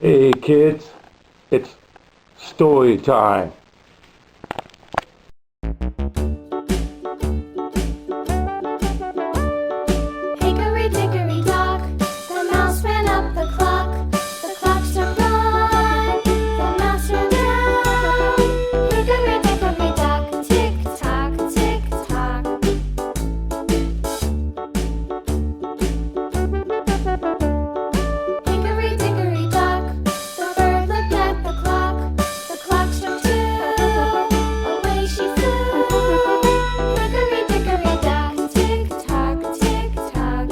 Hey kids, it's story time. Hickory dickory dock, the mouse ran up the clock. The clock struck one, the mouse ran down. Hickory dickory dock, tick tock, tick tock. Hickory dickory dock, the bird looked at the clock. The clock struck two, away she flew. Hickory dickory dock, tick tock, tick tock.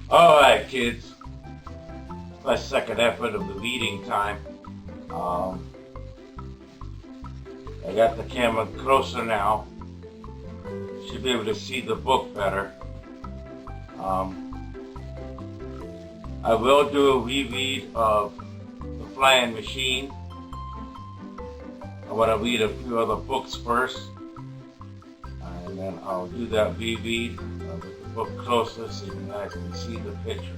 Alright kids, my second effort of the reading time. I got the camera closer now. Should be able to see the book better. I will do a reread of The Flying Machine. I want to read a few other books first, and then I'll do that reread with the book closer so you guys can see the pictures.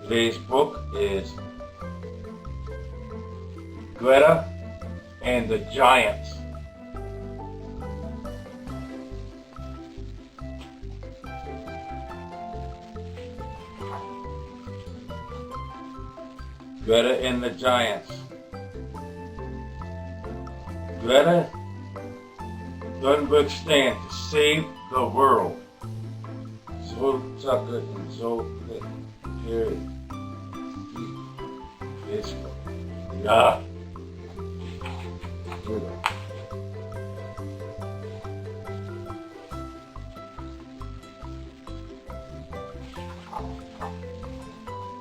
Today's book is Greta and the Giants. Greta and the Giants. Greta Thunberg stand to save the world. So Tucker and so Perry. Yeah. Here we go.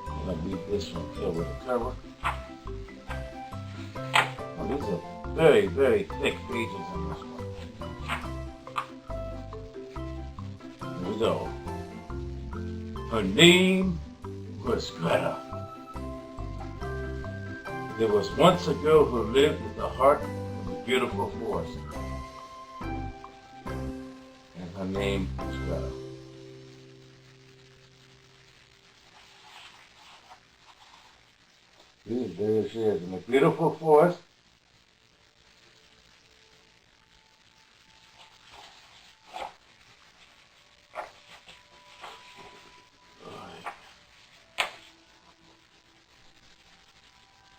I'm gonna read this one here with the cover. Oh, these are very, very thick pages in this one. Here we go. Her name was Greta. There was once a girl who lived at the heart of a beautiful forest. And her name was Greta. There she is in a beautiful forest.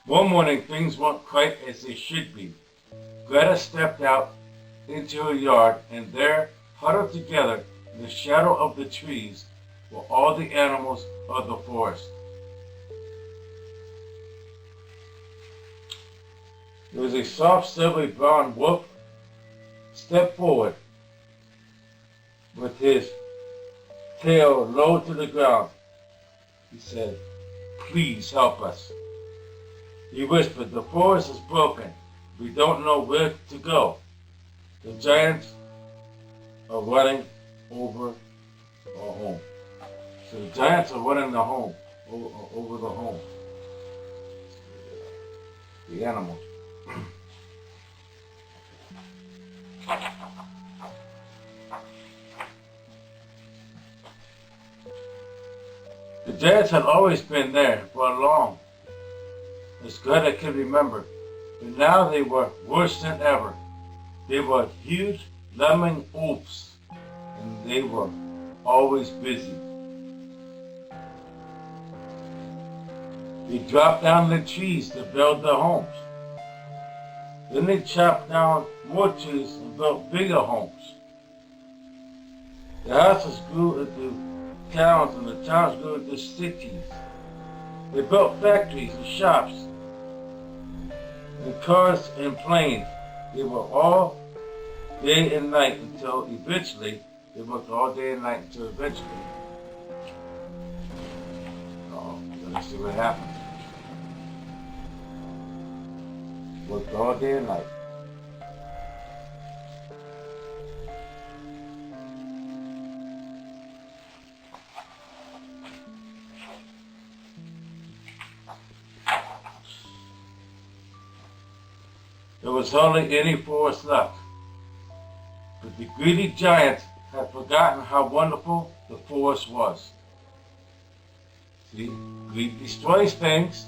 One morning, things weren't quite as they should be. Greta stepped out into her yard, and there, huddled together in the shadow of the trees, were all the animals of the forest. There was a soft, silvery brown wolf stepped forward with his tail low to the ground. He said, "Please help us." He whispered, "The forest is broken. We don't know where to go. The giants are running over our home." So the giants are running the home, over the home. The animals. The giants had always been there for long, as Greta could remember, but now they were worse than ever. They were huge lemming wolves, and they were always busy. They dropped down the trees to build their homes. Then they chopped down more trees and built bigger homes. The houses grew into towns, and the towns grew into cities. They built factories and shops, and cars and planes. They were all day and night until eventually, they worked all day and night until eventually. Let's see what happened. Worked all day and night. There was hardly any forest left. But the greedy giant had forgotten how wonderful the forest was. See, greed destroys things.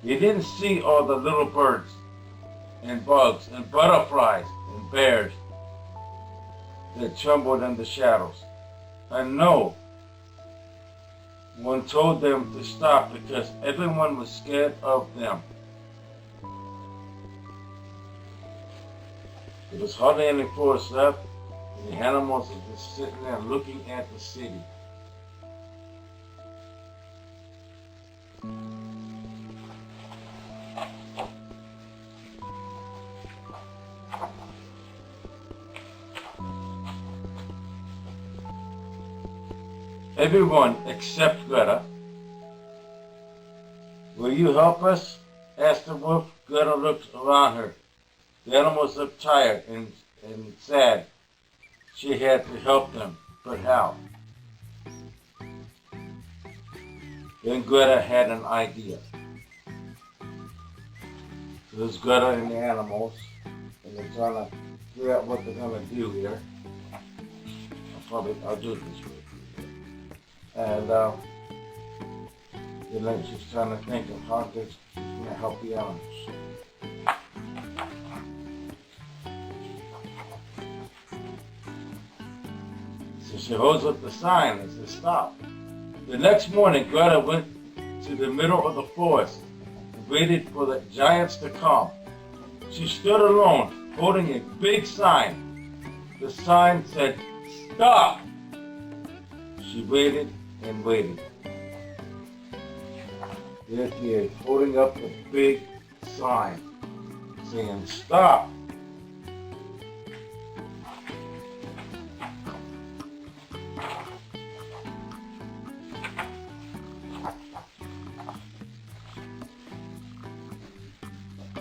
He didn't see all the little birds and bugs and butterflies and bears that trembled in the shadows. And no one told them to stop because everyone was scared of them. There was hardly any forest left, and the animals were just sitting there looking at the city. Everyone except Greta. Will you help us? Asked the wolf. Greta looked around her. The animals looked tired and sad. She had to help them, but how? Then Greta had an idea. So there's Greta and the animals, and they're trying to figure out what they're going to do here. I'll do it this way. And then she's trying to think of how she's going to help the animals. So she holds up the sign and says, stop. The next morning, Greta went to the middle of the forest and waited for the giants to come. She stood alone, holding a big sign. The sign said, stop. She waited and waited. There she is, holding up the big sign, saying, stop.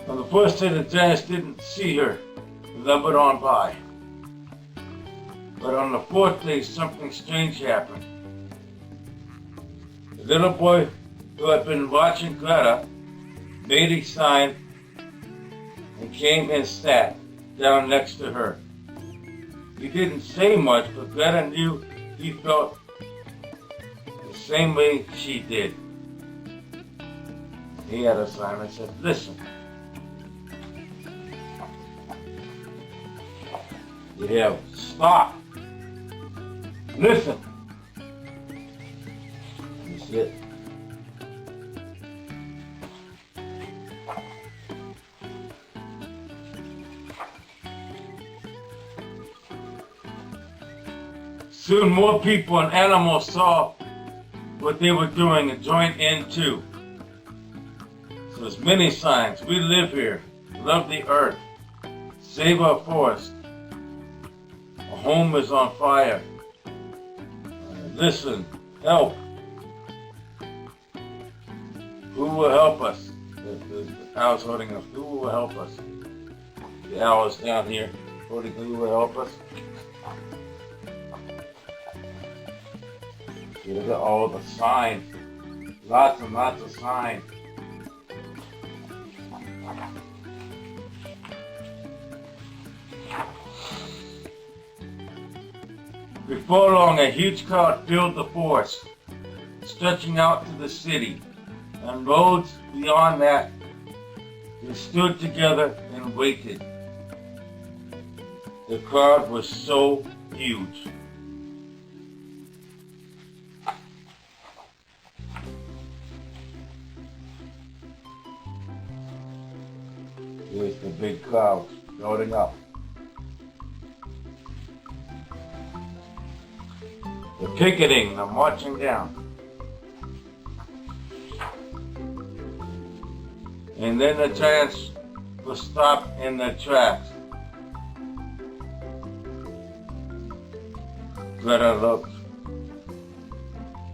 On the first day, the giants didn't see her and lumbered on by. But on the fourth day, something strange happened. The little boy who had been watching Greta made a sign and came and sat down next to her. He didn't say much, but Greta knew he felt the same way she did. He had a sign that said, listen. You have stop. Listen. That's it. Soon more people and animals saw what they were doing and joined in too. So there's many signs. We live here. Love the earth. Save our forest. Our home is on fire. Listen. Help. Who will help us? The owl's holding us. Who will help us? The owl is down here holding. Who will help us? Look at all the signs. Lots and lots of signs. Before long, a huge crowd filled the forest, stretching out to the city, and roads beyond that. They stood together and waited. The crowd was so huge. Here's the big crowd building up. They're picketing, they're marching down. And then the giants will stop in their tracks. Greta looked.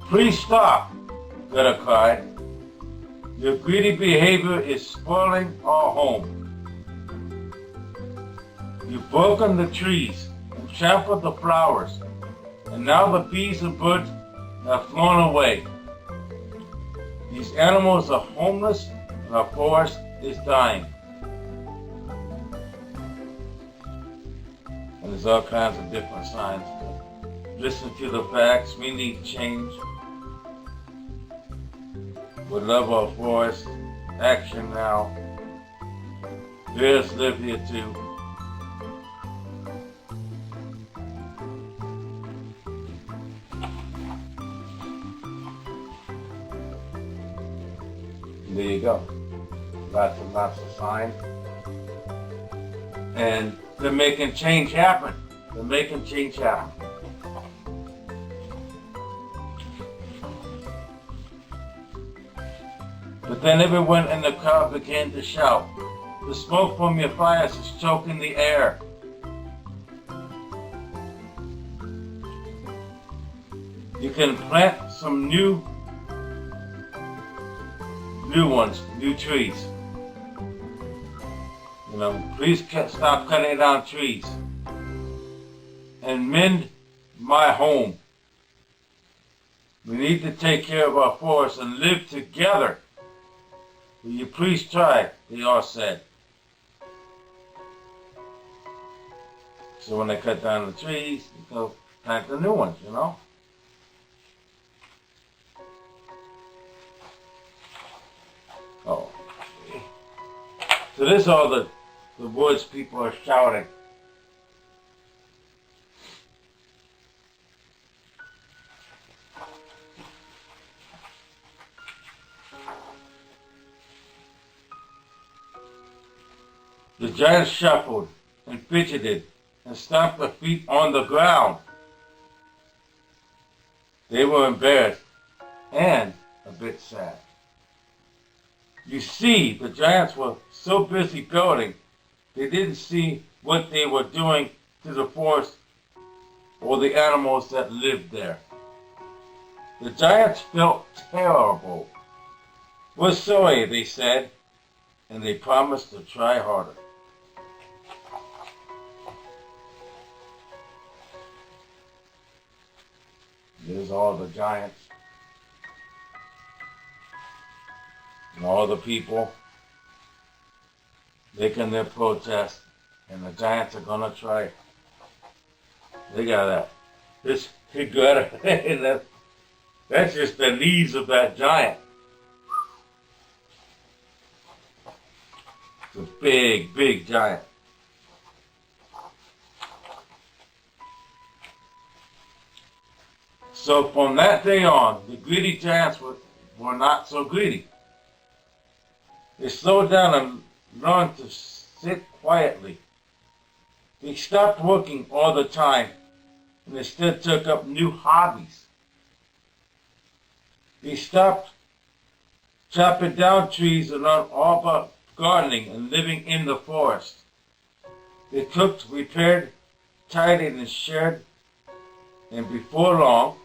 Please stop, Greta cried. Your greedy behavior is spoiling our home. You've broken the trees and trampled the flowers, and now the bees and birds have flown away. These animals are homeless and our forest is dying. There's all kinds of different signs. But listen to the facts. We need change. We love our forest. Action now. Bears live here too. There you go. Lots and lots of signs. And they're making change happen. They're making change happen. But then everyone in the crowd began to shout, "The smoke from your fires is choking the air." You can plant some new ones, new trees. Please stop cutting down trees. And mend my home. We need to take care of our forests and live together. Will you please try? They all said. So when they cut down the trees, you go plant the new ones, Oh. So this is all the woods people are shouting. The giants shuffled and fidgeted and stomped their feet on the ground. They were embarrassed and a bit sad. You see, the giants were so busy building, they didn't see what they were doing to the forest or the animals that lived there. The giants felt terrible. "We're sorry," they said, and they promised to try harder. There's all the giants and all the people making their protest, and the giants are gonna try. They got that. This Greta, that's just the knees of that giant. It's a big, big giant. So from that day on, the greedy giants were not so greedy. They slowed down and learned to sit quietly. They stopped working all the time and instead took up new hobbies. They stopped chopping down trees and learned all about gardening and living in the forest. They cooked, repaired, tidied, and shared, and before long,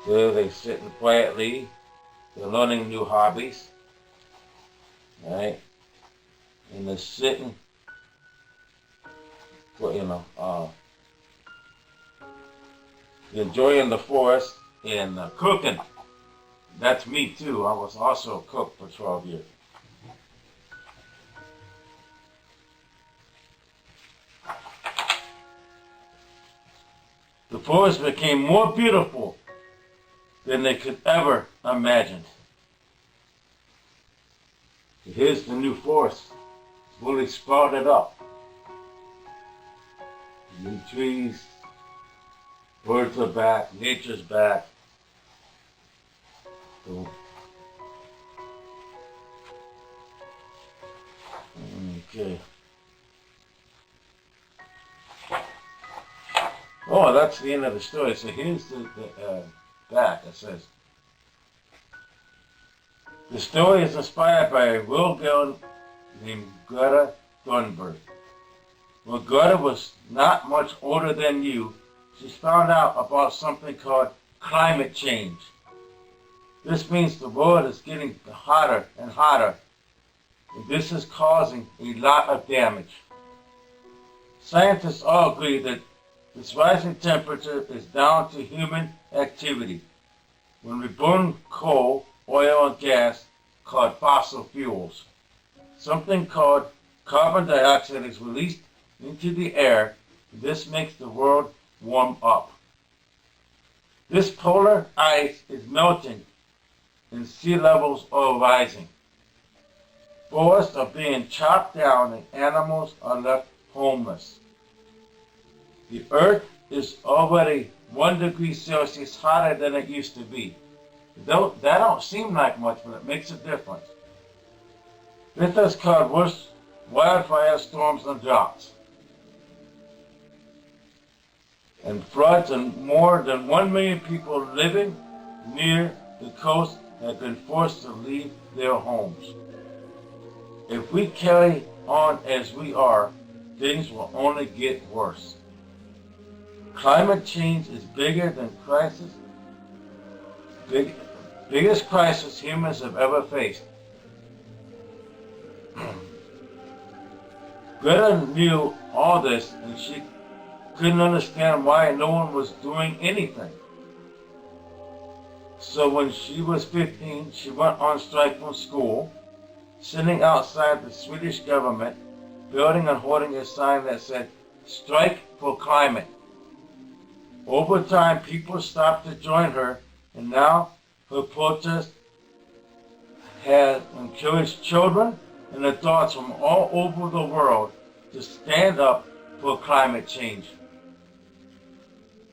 so they're sitting quietly, they're learning new hobbies, right? And they're sitting, enjoying the forest and cooking. That's me too. I was also a cook for 12 years. The forest became more beautiful than they could ever imagine. Here's the new forest. It's fully sprouted up. New trees, birds are back, nature's back. Okay. Oh, that's the end of the story. So here's the back. It says, the story is inspired by a little girl named Greta Thunberg. When Greta was not much older than you, she found out about something called climate change. This means the world is getting hotter and hotter, and this is causing a lot of damage. Scientists all agree that this rising temperature is down to human activity, when we burn coal, oil, and gas called fossil fuels. Something called carbon dioxide is released into the air. This makes the world warm up. This polar ice is melting and sea levels are rising. Forests are being chopped down and animals are left homeless. The earth is already 1 degree Celsius hotter than it used to be. That don't seem like much, but it makes a difference. This has caused worse wildfire storms and droughts, and floods, and more than 1 million people living near the coast have been forced to leave their homes. If we carry on as we are, things will only get worse. Climate change is bigger than biggest crisis humans have ever faced. Greta knew all this, and she couldn't understand why no one was doing anything. So when she was 15, she went on strike from school, sitting outside the Swedish government building and holding a sign that said, "Strike for Climate." Over time, people stopped to join her, and now her protest has encouraged children and adults from all over the world to stand up for climate change.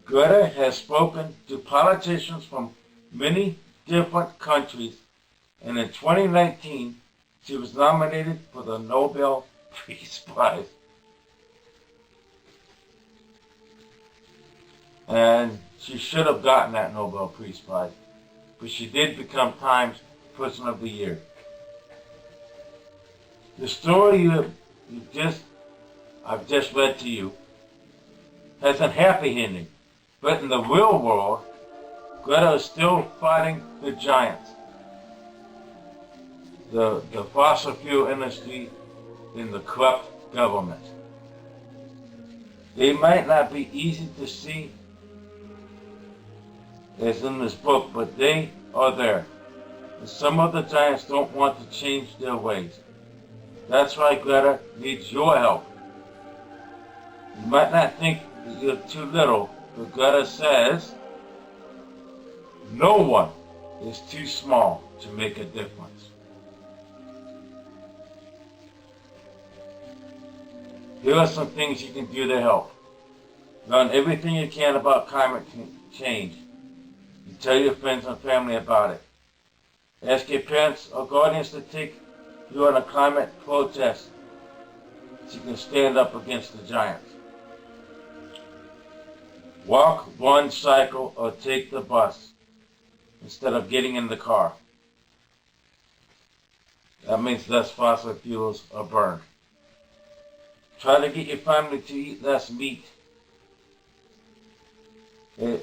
Greta has spoken to politicians from many different countries, and in 2019, she was nominated for the Nobel Peace Prize. And she should have gotten that Nobel Peace Prize, but she did become Time's Person of the Year. The story I've just read to you has a happy ending, but in the real world, Greta is still fighting the giants, the fossil fuel industry, and the corrupt government. They might not be easy to see as in this book, but they are there. And some of the giants don't want to change their ways. That's why Greta needs your help. You might not think that you're too little, but Greta says, no one is too small to make a difference. Here are some things you can do to help. Learn everything you can about climate change. And tell your friends and family about it. Ask your parents or guardians to take you on a climate protest so you can stand up against the giants. Walk, run, cycle, or take the bus instead of getting in the car. That means less fossil fuels are burned. Try to get your family to eat less meat.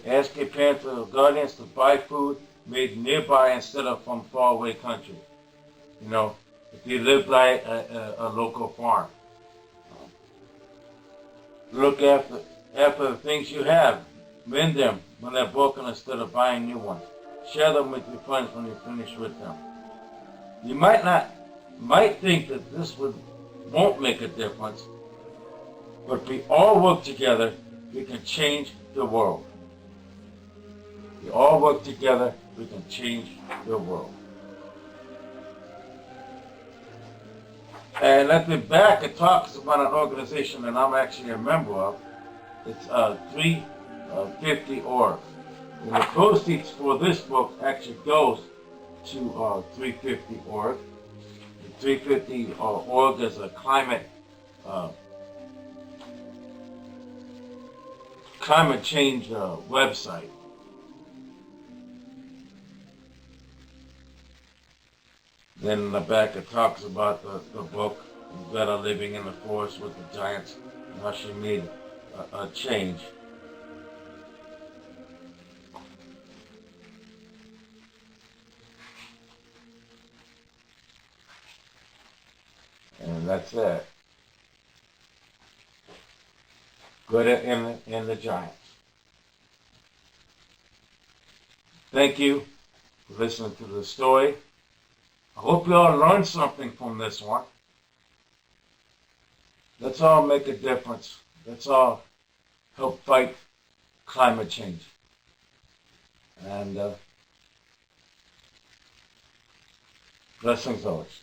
Ask your parents or guardians to buy food made nearby instead of from faraway country. You know, if you live by a local farm. Look after the things you have. Mend them when they're broken instead of buying new ones. Share them with your friends when you finish with them. You might think that this won't make a difference, but if we all work together, we can change the world. We all work together, we can change the world. And at the back, it talks about an organization that I'm actually a member of. It's 350 org. And the proceeds for this book actually goes to 350 org. The 350 org is a climate change website. Then in the back it talks about the book, Greta living in the forest with the giants, and how she made a change. And that's it. Greta and the giants. Thank you. for listening to the story. I hope you all learned something from this one. Let's all make a difference. Let's all help fight climate change. And blessings always.